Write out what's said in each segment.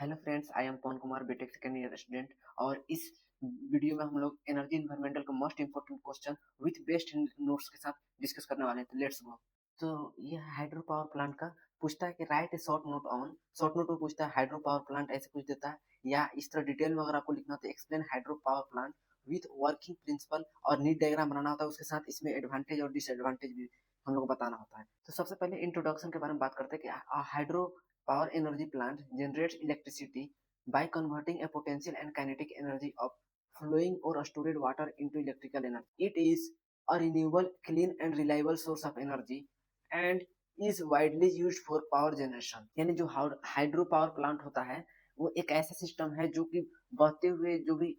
Hello friends, I am Pavan Kumar, BTech second year student. और इस video में हम लोग एनर्जी इन्वायरमेंटल का most important question with best notes के साथ डिस्कस करने वाले हैं। तो लेट्स गो। तो ये हाइड्रो पावर प्लांट का पूछता है कि right A short note on. Short note में पूछता है हाइड्रो पावर प्लांट, ऐसे पूछ देता है। या इस तरह डिटेल में अगर आपको लिखना तो explain hydro power plant with working principle और नीड डायग्राम बनाना होता है। उसके साथ इसमें एडवांटेज और डिसएडवांटेज भी हम लोग को बताना होता है। तो सबसे पहले इंट्रोडक्शन के बारे में बात करते हैं कि hydro power energy plant generates electricity by converting a potential and kinetic energy of flowing or stored water into electrical energy. It is a renewable, clean and reliable source of energy and is widely used for power generation. यानी जो hydro power plant होता है वो एक ऐसा system है जो कि बहते हुए जो भी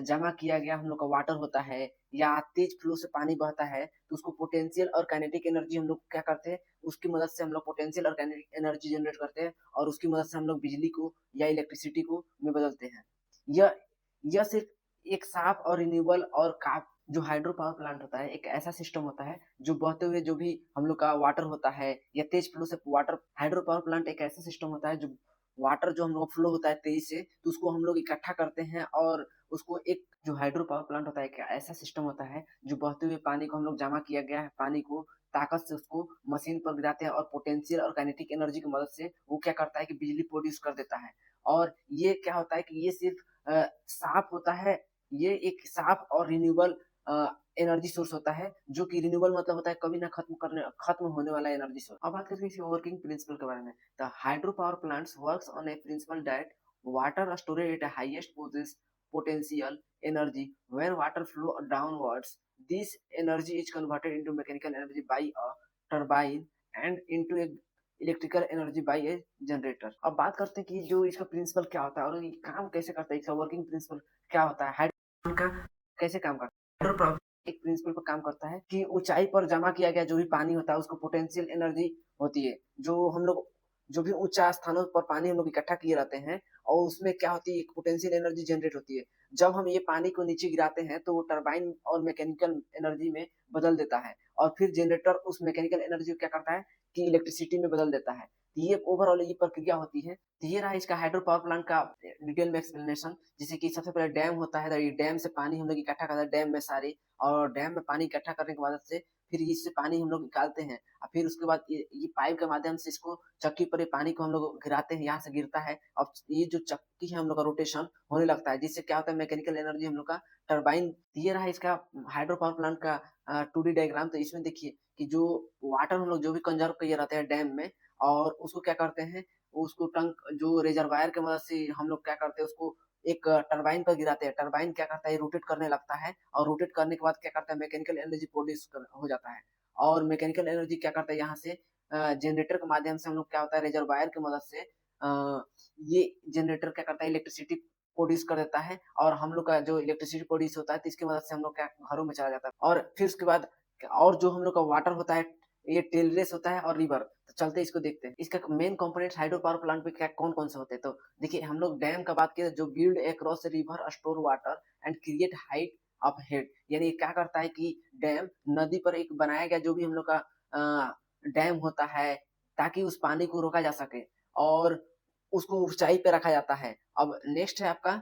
जमा किया गया हम लोग का वाटर होता है या तेज फ्लो से पानी बहता है तो उसको पोटेंशियल और काइनेटिक एनर्जी हम लोग क्या करते हैं, उसकी मदद से हम लोग पोटेंशियल और काइनेटिक एनर्जी जनरेट करते हैं और उसकी मदद से हम लोग बिजली को या इलेक्ट्रिसिटी को में बदलते हैं। यह यह सिर्फ एक साफ और रिन्यूएबल और का जो हाइड्रो पावर प्लांट होता है एक ऐसा सिस्टम होता है जो बहते हुए जो भी हम लोग का वाटर होता है या तेज फ्लो से वाटर। हाइड्रो पावर प्लांट एक ऐसा सिस्टम होता है जो वाटर जो हम लोग फ्लो होता है तेज से तो उसको हम लोग इकट्ठा करते हैं और उसको एक जो हाइड्रो पावर प्लांट होता है एक ऐसा सिस्टम होता है जो बहते हुए पानी को हम लोग जमा किया गया है पानी को ताकत से उसको मशीन पर गिराते हैं और पोटेंशियल और काइनेटिक एनर्जी की मदद से वो क्या करता है कि बिजली प्रोड्यूस कर देता है। और ये क्या होता है कि ये सिर्फ साफ होता है। ये एक साफ और रिन्यूएबल एनर्जी सोर्स होता है जो कि रिन्यूएबल मतलब होता है कभी ना खत्म होने वाला एनर्जी सोर्स। अब बात करते हैं इसके वर्किंग प्रिंसिपल के बारे में। The hydro power plants works on A principal that water storage eight highest potential energy when water flow downwards. This energy is converted into mechanical energy by a turbine and into a electrical energy by A generator. अब बात करते हैं कि जो इसका principal क्या होता है और ये काम कैसे करता है, इसका वर्किंग प्रिंसिपल क्या होता है, हाइड्रो का कैसे काम करता है। हाइड्रो एक प्रिंसिपल पर काम करता है कि ऊंचाई पर जमा किया गया जो भी पानी होता है उसको पोटेंशियल एनर्जी होती है। जो हम लोग जो भी ऊंचा स्थानों पर पानी हम लोग इकट्ठा किए रहते हैं और उसमें क्या होती है एक पोटेंशियल एनर्जी जनरेट होती है। जब हम ये पानी को नीचे गिराते हैं तो वो टरबाइन और मैकेनिकल एनर्जी में बदल देता है और फिर जनरेटर उस मैकेनिकल एनर्जी को क्या करता है कि इलेक्ट्रिसिटी में बदल देता है। तो ये ओवरऑल ये प्रक्रिया होती है। तो ये रहा इसका हाइड्रो पावर प्लांट का डिटेल में एक्सप्लेनेशन। जैसे कि सबसे पहले डैम होता है, तो ये डैम से पानी हम लोग इकट्ठा करते हैं डैम में सारे, और डैम में पानी इकट्ठा करने की मदद से फिर इससे पानी हम लोग निकालते हैं और फिर उसके बाद ये पाइप के माध्यम से इसको चक्की पर ये पानी को हम लोग गिराते हैं, यहाँ से गिरता है और ये जो चक्की है हम लोग का रोटेशन होने लगता है जिससे क्या होता है मैकेनिकल एनर्जी हम लोग का टरबाइन। ये रहा इसका हाइड्रो पावर प्लांट का 2D डायग्राम। तो इसमें देखिए कि जो वाटर हम लोग जो भी कंजर्व किए रहते हैं डैम में और उसको क्या करते हैं, उसको टंक जो रिजर्वायर की मदद से हम लोग क्या करते हैं उसको एक टरबाइन पर गिराते हैं। टरबाइन क्या करता है रोटेट करने लगता है और रोटेट करने के बाद क्या करता है मैकेनिकल एनर्जी प्रोड्यूस हो जाता है। और मैकेनिकल एनर्जी क्या करता है यहाँ से जनरेटर के माध्यम से हम लोग क्या होता है रिजर्वायर की मदद से ये जनरेटर क्या करता है इलेक्ट्रिसिटी प्रोड्यूस कर देता है और हम लोग का जो इलेक्ट्रिसिटी प्रोड्यूस होता है तो इसकी मदद से हम लोग क्या घरों में चला जाता है। और फिर उसके बाद और जो हम लोग का वाटर होता है ये टेलरेस होता है और रिवर। तो चलते इसको देखते हैं इसका main components hydro power plant पे क्या कौन कौन से होते हैं। तो देखिए हम लोग डैम का बात करें जो build across river store water and create height of head. यानी क्या करता है कि डैम नदी पर एक बनाया गया जो भी हम लोग का डैम होता है ताकि उस पानी को रोका जा सके और उसको ऊंचाई पे रखा जाता है। अब नेक्स्ट है आपका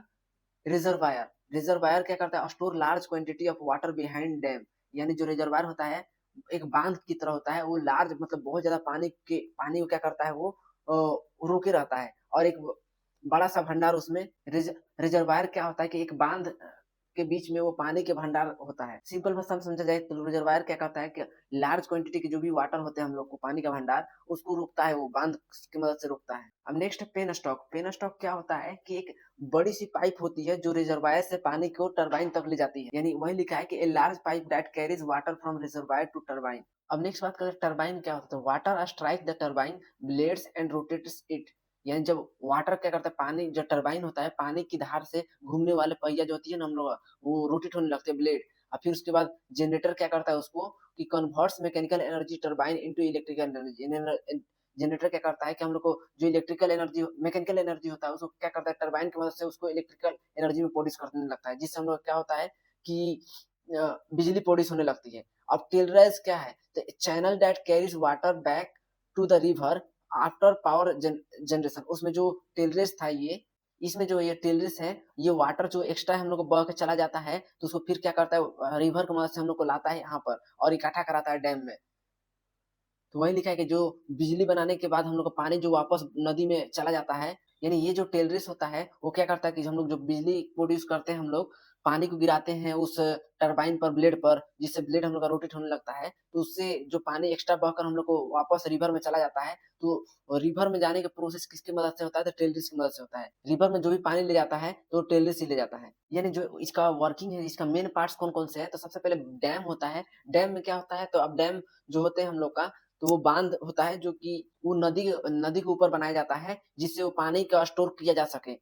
रिजर्वायर। रिजर्वायर क्या करता है store large quantity of water behind dam. यानी जो रिजर्वायर होता है एक बांध की तरह होता है, वो लार्ज मतलब बहुत ज्यादा पानी को क्या करता है वो रोके रहता है और एक बड़ा सा भंडार उसमें रिजर्वायर क्या होता है कि एक बांध के बीच में वो पानी के भंडार होता है। सिंपल भाषा में समझा जाए तो रिजर्वायर क्या करता है कि लार्ज क्वांटिटी के जो भी वाटर होते हैं हम लोग को पानी का भंडार उसको रोकता है, वो बांध की मदद से रोकता है। अब next penstock. Penstock क्या होता है कि एक बड़ी सी पाइप होती है जो रिजर्वायर से पानी को टरबाइन तक ले जाती है। यानी वही लिखा है कि a large pipe that carries water from reservoir to turbine. अब नेक्स्ट बात करें टरबाइन क्या होता है। Water strike the turbine blades and rotates it. यानी जब वाटर क्या करता है पानी जो टरबाइन होता है पानी की धार से घूमने वाले पहिया जो होती है ना हम लोग वो रोटेट होने लगते हैं ब्लेड। और फिर उसके बाद जनरेटर क्या करता है उसको कि converts mechanical energy turbine into electrical energy. Generator क्या करता है कि हम लोग को जो इलेक्ट्रिकल एनर्जी मैकेनिकल एनर्जी होता है उसको क्या करता है टरबाइन की मदद से उसको इलेक्ट्रिकल एनर्जी में प्रोड्यूस करने लगता है जिससे हम लोग क्या होता है कि बिजली प्रोड्यूस होने लगती है। अब टेलराइज क्या है, तो channel that carries water back to the river after power generation उसमें जो टेलरेस था ये, इसमें जो ये टेलरेस है, ये वाटर जो एक्स्ट्रा हम लोग को बह के चला जाता है, तो उसको फिर क्या करता है रिवर की मदद से हम लोग को लाता है यहाँ पर और इकट्ठा कराता है डैम में। तो वही लिखा है कि जो बिजली बनाने के बाद हम लोग का पानी जो वापस नदी में चला जाता है, यानी ये जो टेलरेस होता है, वो क्या करता है कि हम लोग जो बिजली प्रोड्यूस करते हैं हम लोग, पानी को गिराते हैं उस टरबाइन पर, ब्लेड पर, जिससे ब्लेड हम लोग का रोटेट होने लगता है, तो उससे जो पानी एक्स्ट्रा बहकर हम लोग को वापस रिवर में चला जाता है, तो रिवर में जाने का प्रोसेस किसकी मदद से होता है? तो टेलरेस की मदद से होता है। रिवर में जो भी पानी ले जाता है, तो टेलरेस ही ले जाता है। यानी जो इसका वर्किंग है, इसका मेन पार्ट्स कौन-कौन से हैं? तो सबसे पहले डैम होता है। डैम में क्या होता है? तो अब डैम जो होते हैं हम लोग का, तो वो बाँध होता है जो कि वो नदी के ऊपर बनाया जाता है, जिससे वो पानी का स्टोर किया जा सके।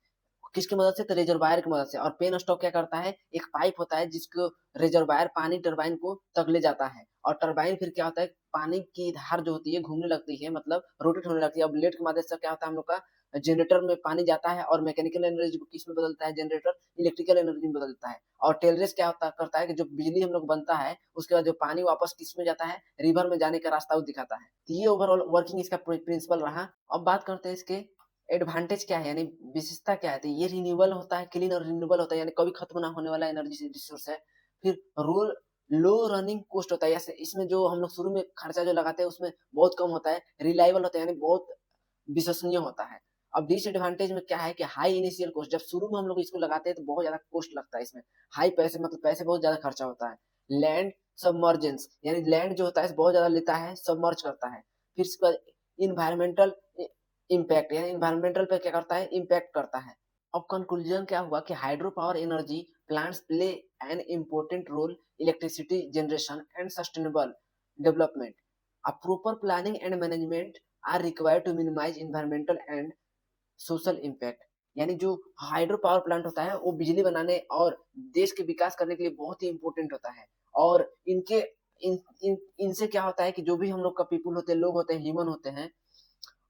किसकी मदद से? तो रिजर्वायर की मदद से। और पेन स्टॉक क्या करता है? एक पाइप होता है जिसको रिजर्वायर पानी टरबाइन को तक ले जाता है और टरबाइन फिर क्या होता है, पानी की धार जो होती है घूमने लगती है, मतलब रोटेट होने लगती है। अब ब्लेड की मदद से क्या होता है, हम लोग का जनरेटर में पानी जाता है और मैकेनिकल एनर्जी को किसमें बदलता है, जनरेटर इलेक्ट्रिकल एनर्जी में बदलता है। और टेलरेस क्या होता करता है कि जो बिजली हम लोग बनता है, उसके बाद जो पानी वापस किसमें जाता है, रिवर में जाने का रास्ता वो दिखाता है। तो ये ओवरऑल वर्किंग इसका प्रिंसिपल रहा। अब बात करते हैं इसके एडवांटेज क्या है, यानी विशेषता क्या है? तो ये रिन्यूएबल होता है, क्लीन और रिन्यूएबल होता है, यानी कभी खत्म ना होने वाला एनर्जी रिसोर्स है। फिर रोल लो रनिंग कॉस्ट होता है, जैसे इसमें जो हम लोग शुरू में खर्चा जो लगाते हैं उसमें बहुत कम होता है, रिलायबल होता है, यानी बहुत विश्वसनीय होता है। अब डिसएडवांटेज में क्या है कि हाई इनिशियल कॉस्ट, जब शुरू में हम लोग इसको लगाते हैं तो बहुत ज़्यादा कॉस्ट लगता है इसमें। हाई पैसे, मतलब पैसे बहुत ज़्यादा खर्चा होता है। लैंड सबमर्जेंस, यानी लैंड जो होता है बहुत ज़्यादा लेता है, सबमर्ज करता है। फिर इसके बाद एनवायरमेंटल इम्पैक्ट, यानी एनवायरमेंटल पे क्या करता है, इम्पैक्ट करता है। अब कंक्लूजन क्या हुआ कि hydro power energy plants play an important role electricity generation and sustainable development. A proper planning and management are required to minimize environmental and social impact. यानी जो हाइड्रो पावर प्लांट होता है वो बिजली बनाने और देश के विकास करने के लिए बहुत ही इम्पोर्टेंट होता है। और इनके इन इन इनसे क्या होता है कि जो भी हम लोग का पीपल होते हैं, लोग होते हैं, ह्यूमन होते हैं,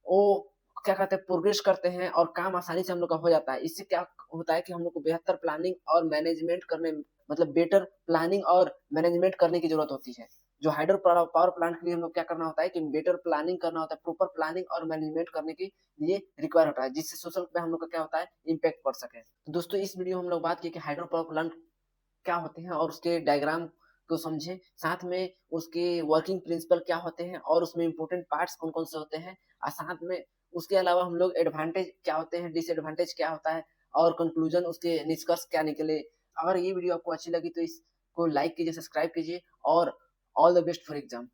वो क्या कहते हैं, प्रोग्रेस करते हैं और काम आसानी से हम लोग का हो जाता है। इससे क्या होता है कि हम लोग को बेहतर प्लानिंग और मैनेजमेंट करने, मतलब बेटर प्लानिंग और मैनेजमेंट करने की ज़रूरत होती है। जो हाइड्रो पावर प्लांट के लिए हम लोग क्या करना होता है कि बेटर प्लानिंग करना होता है, प्रॉपर प्लानिंग और मैनेजमेंट करने के लिए रिक्वायर होता है, जिससे सोशल पे हम लोग का क्या होता है, इम्पैक्ट पड़ सके। तो दोस्तों इस वीडियो में हम लोग बात की कि हाइड्रो पावर प्लांट क्या होते हैं और उसके डायग्राम को समझें, साथ में उसके वर्किंग प्रिंसिपल क्या होते हैं और उसमें इम्पोर्टेंट पार्ट्स कौन-कौन से होते हैं, और साथ में उसके अलावा हम लोग एडवांटेज क्या होते हैं, डिसएडवांटेज क्या होता है और कंक्लूजन उसके निष्कर्ष क्या निकले। अगर ये वीडियो आपको अच्छी लगी तो इसको लाइक कीजिए, सब्सक्राइब कीजिए और all the best for exam.